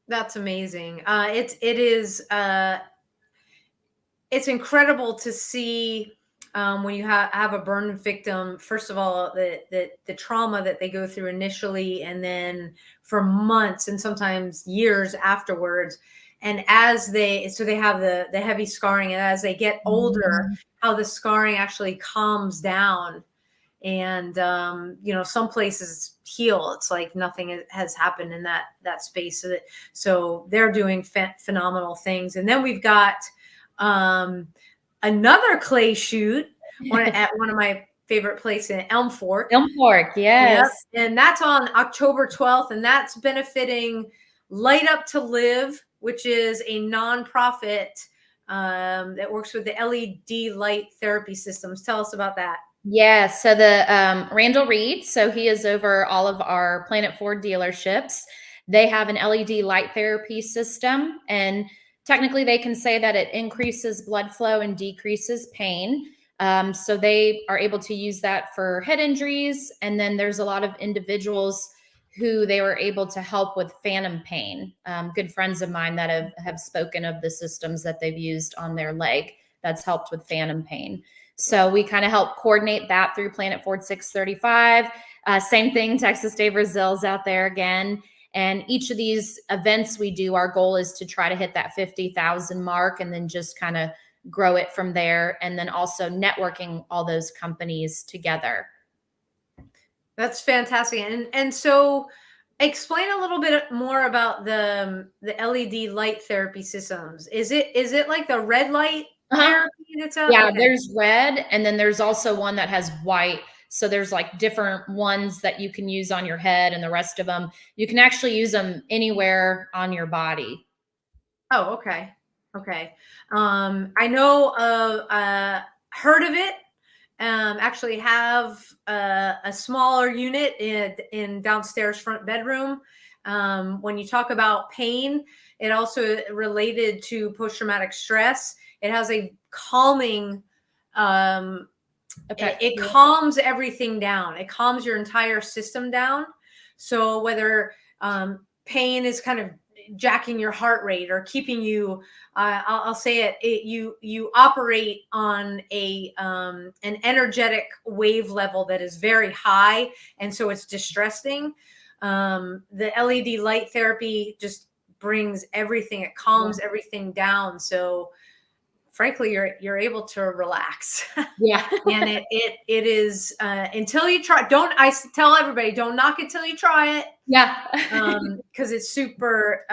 That's amazing. It's incredible to see when you have a burn victim. First of all, the trauma that they go through initially, and then for months and sometimes years afterwards. And so they have the heavy scarring, and as they get older, how the scarring actually calms down. And some places heal. It's like nothing has happened in that space. So they're doing phenomenal things. And then we've got another clay shoot at one of my favorite places in Elm Fork. Elm Fork, yes. Yep. And that's on October 12th, and that's benefiting Light Up to Live, which is a nonprofit that works with the LED light therapy systems. Tell us about that. Yeah, so the Randall Reed, so he is over all of our Planet Ford dealerships. They have an LED light therapy system, and technically they can say that it increases blood flow and decreases pain. So they are able to use that for head injuries. And then there's a lot of individuals who they were able to help with phantom pain. Good friends of mine that have spoken of the systems that they've used on their leg that's helped with phantom pain. So we kind of help coordinate that through Planet Ford 635. Same thing, Texas de Brazil's out there again. And each of these events we do, our goal is to try to hit that 50,000 mark, and then just kind of grow it from there. And then also networking all those companies together. That's fantastic. And so explain a little bit more about the LED light therapy systems. Is it like the red light therapy that's out? Yeah, Okay. There's red, and then there's also one that has white. So there's like different ones that you can use on your head, and the rest of them, you can actually use them anywhere on your body. Oh, okay. Okay. I know heard of it. Actually have a smaller unit in downstairs front bedroom. When you talk about pain, it also related to post-traumatic stress. It has a calming, it calms everything down. It calms your entire system down. So whether pain is kind of jacking your heart rate or keeping you, I'll say it, you operate on an energetic wave level that is very high, and so it's distressing. The LED light therapy just brings everything, it calms everything down. So frankly, you're able to relax. Yeah. And it is, until you try, I tell everybody, don't knock it till you try it. Yeah. Because it's super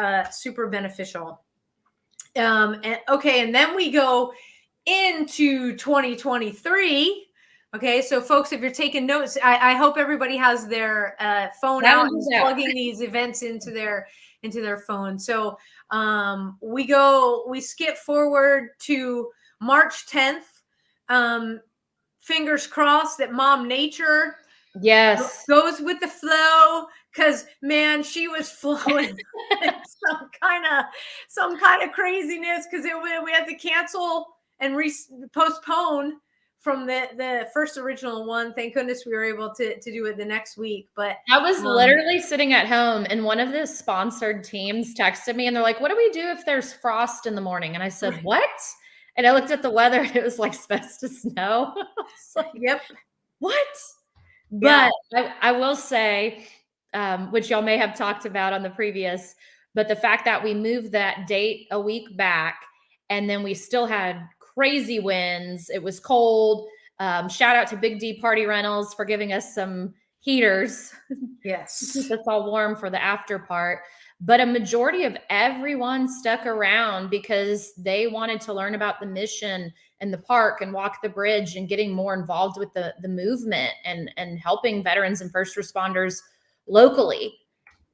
beneficial. And then we go into 2023. Okay, so folks, if you're taking notes, I hope everybody has their phone out and plugging these events into their phone. So we skip forward to March 10th. Fingers crossed that Mom Nature goes with the flow, because man, she was flowing some kind of craziness, because we had to cancel and postpone from the first original one. Thank goodness we were able to do it the next week. But I was literally sitting at home, and one of the sponsored teams texted me, and they're like, "What do we do if there's frost in the morning?" And I said, "What?" And I looked at the weather, and it was like supposed to snow. I was like, yep. What? But I will say, which y'all may have talked about on the previous, but the fact that we moved that date a week back, and then we still had crazy winds. It was cold. Shout out to Big D Party Rentals for giving us some heaters. Yes. Keep us all warm for the after part. But a majority of everyone stuck around because they wanted to learn about the mission and the park and walk the bridge and getting more involved with the movement and helping veterans and first responders locally.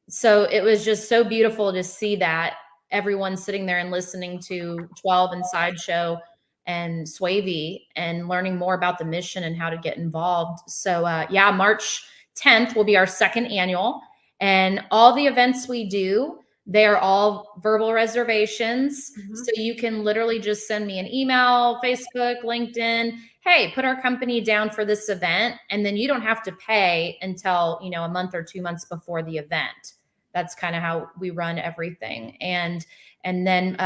So it was just so beautiful to see that everyone sitting there and listening to 12 and Sideshow and Swavey and learning more about the mission and how to get involved. So March 10th will be our second annual, and all the events we do, they are all verbal reservations. Mm-hmm. So you can literally just send me an email, Facebook, LinkedIn, hey, put our company down for this event. And then you don't have to pay until, a month or 2 months before the event. That's kind of how we run everything. And then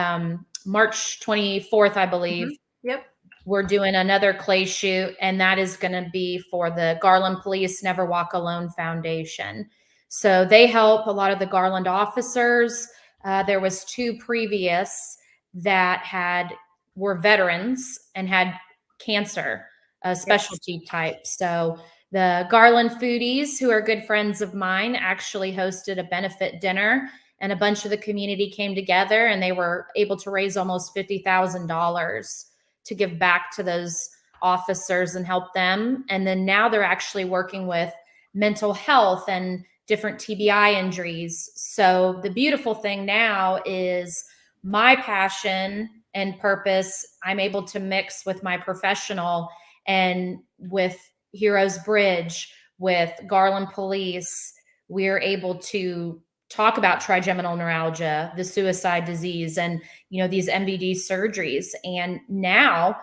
March 24th, I believe. Mm-hmm. Yep. We're doing another clay shoot, and that is going to be for the Garland Police Never Walk Alone Foundation. So they help a lot of the Garland officers. There was 2 previous that were veterans and had cancer, specialty type. So the Garland Foodies, who are good friends of mine, actually hosted a benefit dinner, and a bunch of the community came together, and they were able to raise almost $50,000 to give back to those officers and help them. And then now they're actually working with mental health and different TBI injuries. So the beautiful thing now is my passion and purpose, I'm able to mix with my professional, and with Heroes Bridge, with Garland Police, we're able to talk about trigeminal neuralgia, the suicide disease, and these MVD surgeries. And now,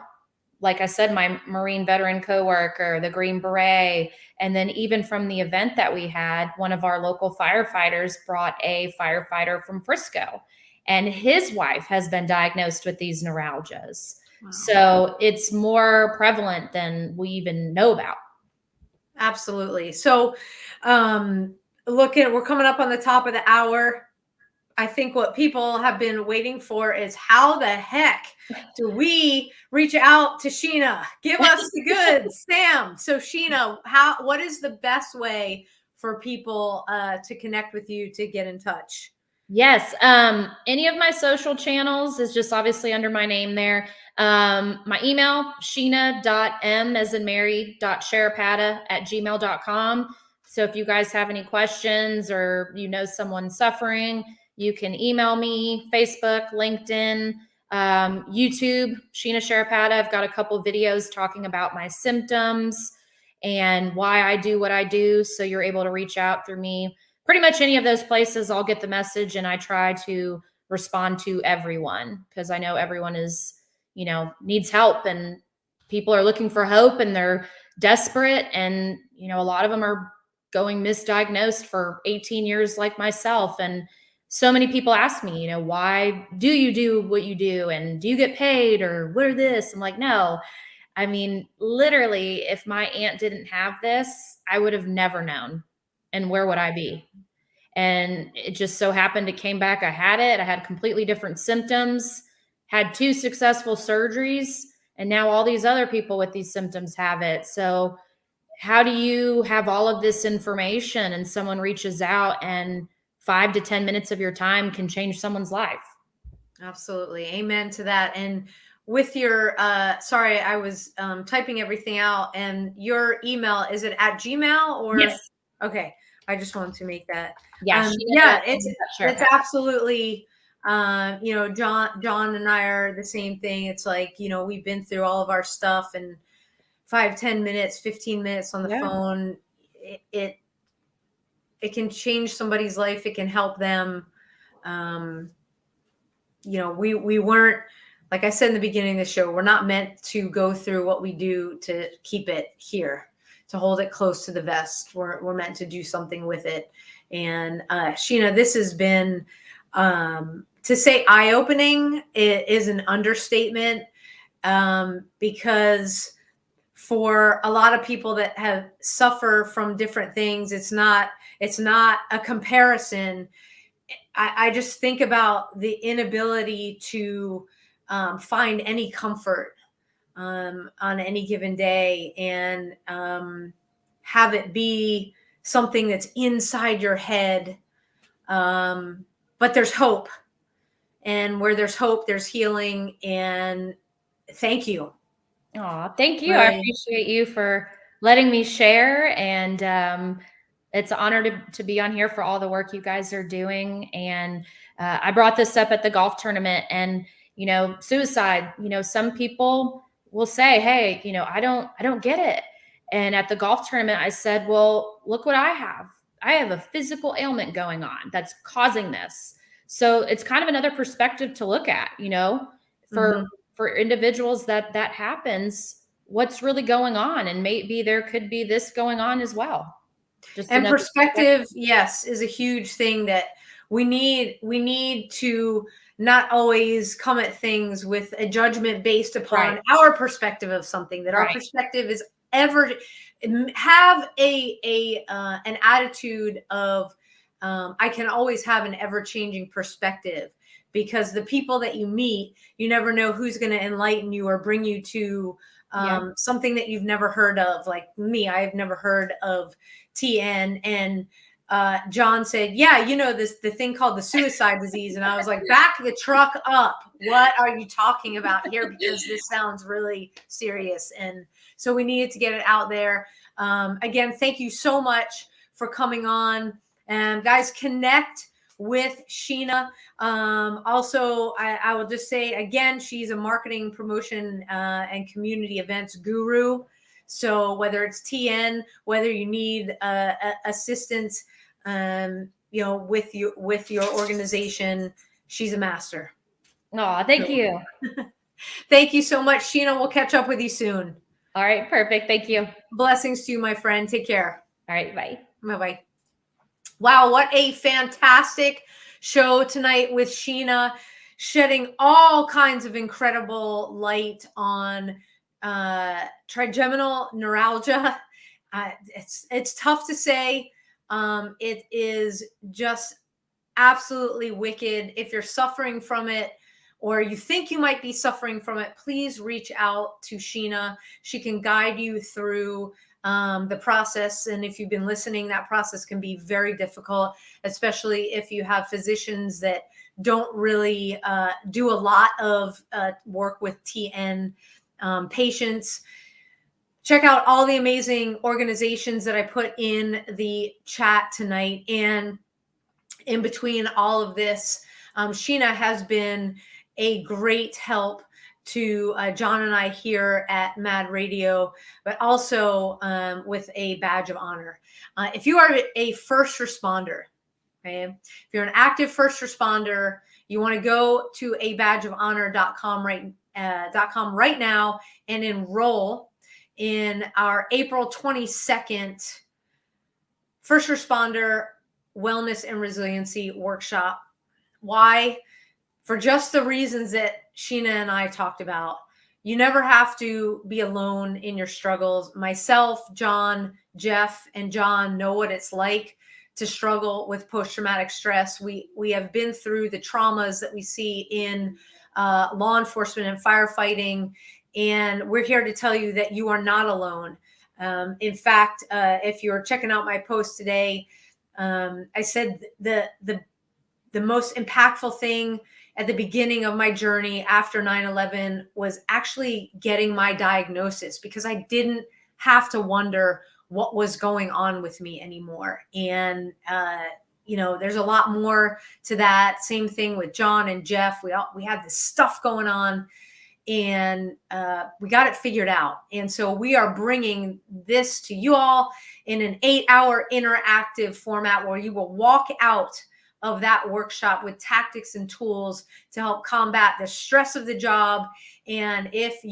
like I said, my Marine veteran coworker, the Green Beret, and then even from the event that we had, one of our local firefighters brought a firefighter from Frisco, and his wife has been diagnosed with these neuralgias. Wow. So it's more prevalent than we even know about. Absolutely. So, we're coming up on the top of the hour. I think what people have been waiting for is, how the heck do we reach out to Sheena? Give us the goods, Sam. So Sheena, what is the best way for people to connect with you, to get in touch? Yes. Any of my social channels is just obviously under my name there. My email, sheena.m as in Mary.Sharapata@gmail.com. So if you guys have any questions, or someone suffering, you can email me. Facebook, LinkedIn, YouTube, Sheena Sharapata. I've got a couple videos talking about my symptoms and why I do what I do. So you're able to reach out through me. Pretty much any of those places, I'll get the message, and I try to respond to everyone, because I know everyone is, needs help, and people are looking for hope, and they're desperate. And, a lot of them are going misdiagnosed for 18 years like myself. And so many people ask me, why do you do what you do? And do you get paid or what are this? I'm like, no. I mean, literally, if my aunt didn't have this, I would have never known. And where would I be? And it just so happened it came back. I had it. I had completely different symptoms, had 2 successful surgeries, and now all these other people with these symptoms have it. So how do you have all of this information and someone reaches out and 5 to 10 minutes of your time can change someone's life? Absolutely. Amen to that. And with your, sorry, I was typing everything out, and your email, is it at Gmail or? Yes. Okay. I just wanted to make that. Yeah. It's absolutely, John and I are the same thing. It's like, we've been through all of our stuff, and 5, 10 minutes, 15 minutes on the phone, it can change somebody's life. It can help them. We weren't, like I said in the beginning of the show, we're not meant to go through what we do to keep it here, to hold it close to the vest. We're meant to do something with it. And Sheena, this has been, to say eye-opening is an understatement, because for a lot of people that have suffer from different things, it's not a comparison. I just think about the inability to find any comfort on any given day, and have it be something that's inside your head. But there's hope, and where there's hope, there's healing. And thank you. Oh, thank you. Really. I appreciate you for letting me share. And it's an honor to be on here for all the work you guys are doing. And I brought this up at the golf tournament, and, suicide, some people will say, hey, I don't get it. And at the golf tournament, I said, well, look what I have. I have a physical ailment going on that's causing this. So it's kind of another perspective to look at, for individuals that happens, what's really going on. And maybe there could be this going on as well. And perspective, yes, is a huge thing that we need to not always come at things with a judgment based upon our perspective of something, that our perspective is have an attitude of, I can always have an ever-changing perspective, because the people that you meet, you never know who's going to enlighten you or bring you to something that you've never heard of. Like me, I've never heard of TN, and John said, yeah, the thing called the suicide disease. And I was like, back the truck up. What are you talking about here? Because this sounds really serious. And so we needed to get it out there. Again, thank you so much for coming on. And guys, connect with Sheena. Also, I will just say again, she's a marketing, promotion, and community events guru. So whether it's TN, whether you need assistance, with your organization, she's a master. Oh, thank you. Thank you so much, Sheena. We'll catch up with you soon. All right, perfect. Thank you. Blessings to you, my friend. Take care. All right, bye. Bye-bye. Wow, what a fantastic show tonight with Sheena, shedding all kinds of incredible light on trigeminal neuralgia. It's tough to say. It is just absolutely wicked. If you're suffering from it, or you think you might be suffering from it, please reach out to Sheena. She can guide you through the process. And if you've been listening, that process can be very difficult, especially if you have physicians that don't really do a lot of work with TN patients. Check out all the amazing organizations that I put in the chat tonight. And in between all of this, Sheena has been a great help to John and I here at Mad Radio, but also with a badge of honor. If you are a first responder, okay, if you're an active first responder, you want to go to a badgeofhonor.com right now and enroll in our April 22nd first responder wellness and resiliency workshop. Why? For just the reasons that Sheena and I talked about. You never have to be alone in your struggles. Myself, John, Jeff, and John know what it's like to struggle with post-traumatic stress. We have been through the traumas that we see in law enforcement and firefighting, and we're here to tell you that you are not alone. In fact, if you're checking out my post today, I said the most impactful thing at the beginning of my journey after 9/11 was actually getting my diagnosis, because I didn't have to wonder what was going on with me anymore. And, there's a lot more to that. Same thing with John and Jeff. We had this stuff going on, and we got it figured out. And so we are bringing this to you all in an 8-hour interactive format where you will walk out of that workshop with tactics and tools to help combat the stress of the job. And it's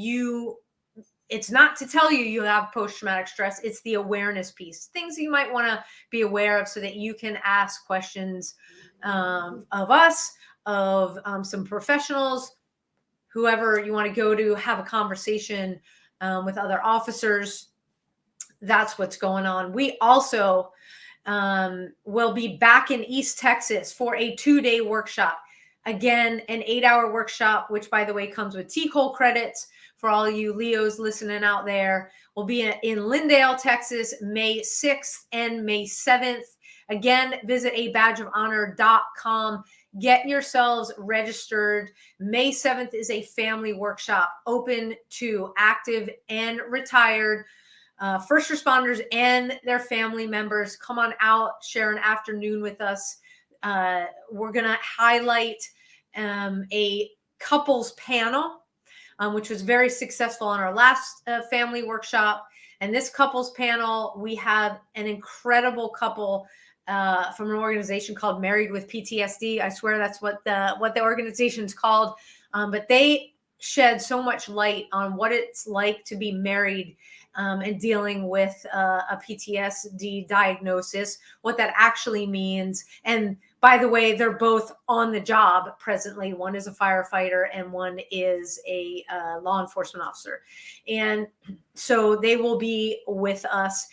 not to tell you have post-traumatic stress, it's the awareness piece, things you might want to be aware of so that you can ask questions of us, of some professionals, whoever you want to go to, have a conversation with other officers. That's what's going on. We also will be back in East Texas for a 2-day workshop. Again, an 8-hour workshop, which, by the way, comes with TCOL credits for all you Leos listening out there. We'll be in Lindale, Texas, May 6th and May 7th. Again, visit abadgeofhonor.com. Get yourselves registered. May 7th is a family workshop open to active and retired first responders and their family members. Come on out, share an afternoon with us. We're going to highlight a couples panel, which was very successful on our last family workshop. And this couples panel, we have an incredible couple from an organization called Married with PTSD. I swear that's what the organization's called. But they shed so much light on what it's like to be married and dealing with a PTSD diagnosis, what that actually means. And by the way, they're both on the job presently. One is a firefighter and one is a law enforcement officer. And so they will be with us.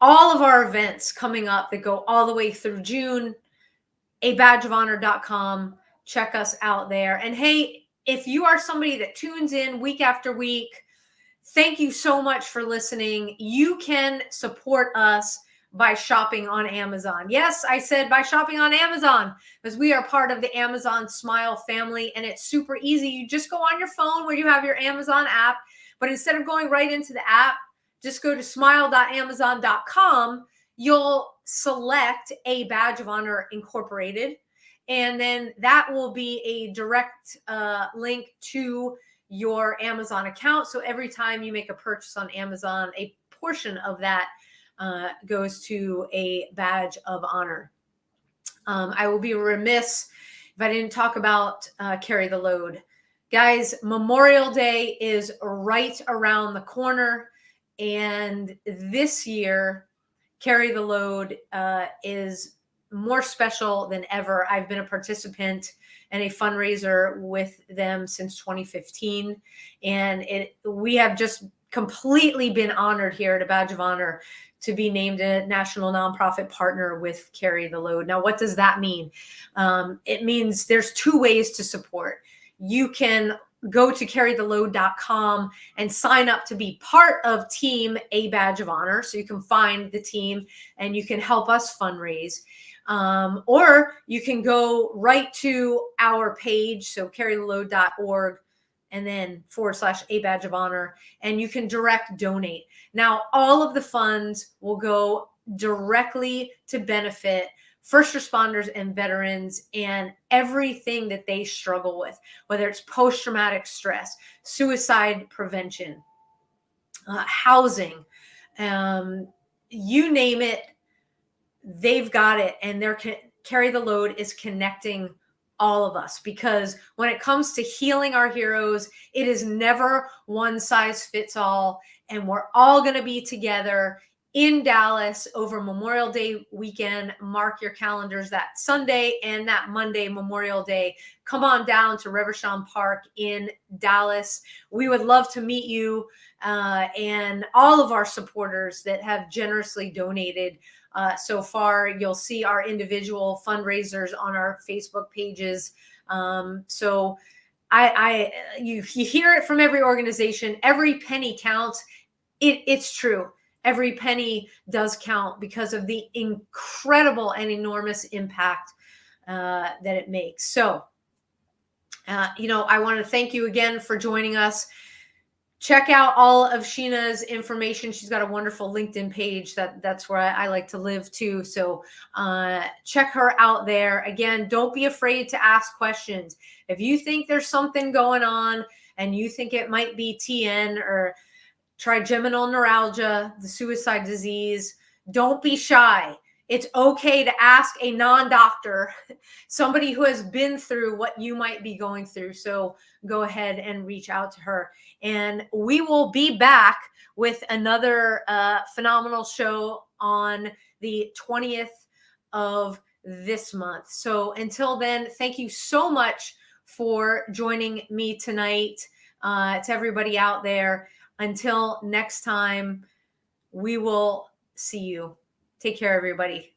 All of our events coming up that go all the way through June, abadgeofhonor.com. Check us out there. And hey, if you are somebody that tunes in week after week, thank you so much for listening. You can support us by shopping on Amazon. Yes, I said by shopping on Amazon, because we are part of the Amazon Smile family, and it's super easy. You just go on your phone where you have your Amazon app, but instead of going right into the app, just go to smile.amazon.com. You'll select A Badge of Honor Incorporated, and then that will be a direct link to your Amazon account. So every time you make a purchase on Amazon, a portion of that goes to A Badge of Honor. I will be remiss if I didn't talk about Carry the Load. Guys, Memorial Day is right around the corner. And this year, Carry the Load is more special than ever. I've been a participant and a fundraiser with them since 2015. And we have just completely been honored here at A Badge of Honor to be named a national nonprofit partner with Carry the Load. Now, what does that mean? It means there's 2 ways to support. You can go to carrytheload.com and sign up to be part of Team A Badge of Honor. So you can find the team and you can help us fundraise. Or you can go right to our page, so carrytheload.org, and then /A Badge of Honor, and you can direct donate. Now, all of the funds will go directly to benefit first responders and veterans and everything that they struggle with, whether it's post-traumatic stress, suicide prevention, housing, you name it, they've got it. And Carry the Load is connecting all of us, because when it comes to healing our heroes, it is never one size fits all. And we're all going to be together in Dallas over Memorial Day weekend. Mark your calendars that Sunday and that Monday, Memorial Day. Come on down to Rivershon Park in Dallas. We would love to meet you and all of our supporters that have generously donated so far. You'll see our individual fundraisers on our Facebook pages. So you hear it from every organization. Every penny counts. It's true. Every penny does count because of the incredible and enormous impact that it makes. So, I want to thank you again for joining us. Check out all of Sheena's information. She's got a wonderful LinkedIn page. That's where I like to live too. So check her out there. Again, don't be afraid to ask questions. If you think there's something going on and you think it might be TN or trigeminal neuralgia, the suicide disease, don't be shy. It's okay to ask a non-doctor, somebody who has been through what you might be going through. So go ahead and reach out to her. And we will be back with another phenomenal show on the 20th of this month. So until then, thank you so much for joining me tonight. To everybody out there, until next time, we will see you. Take care, everybody.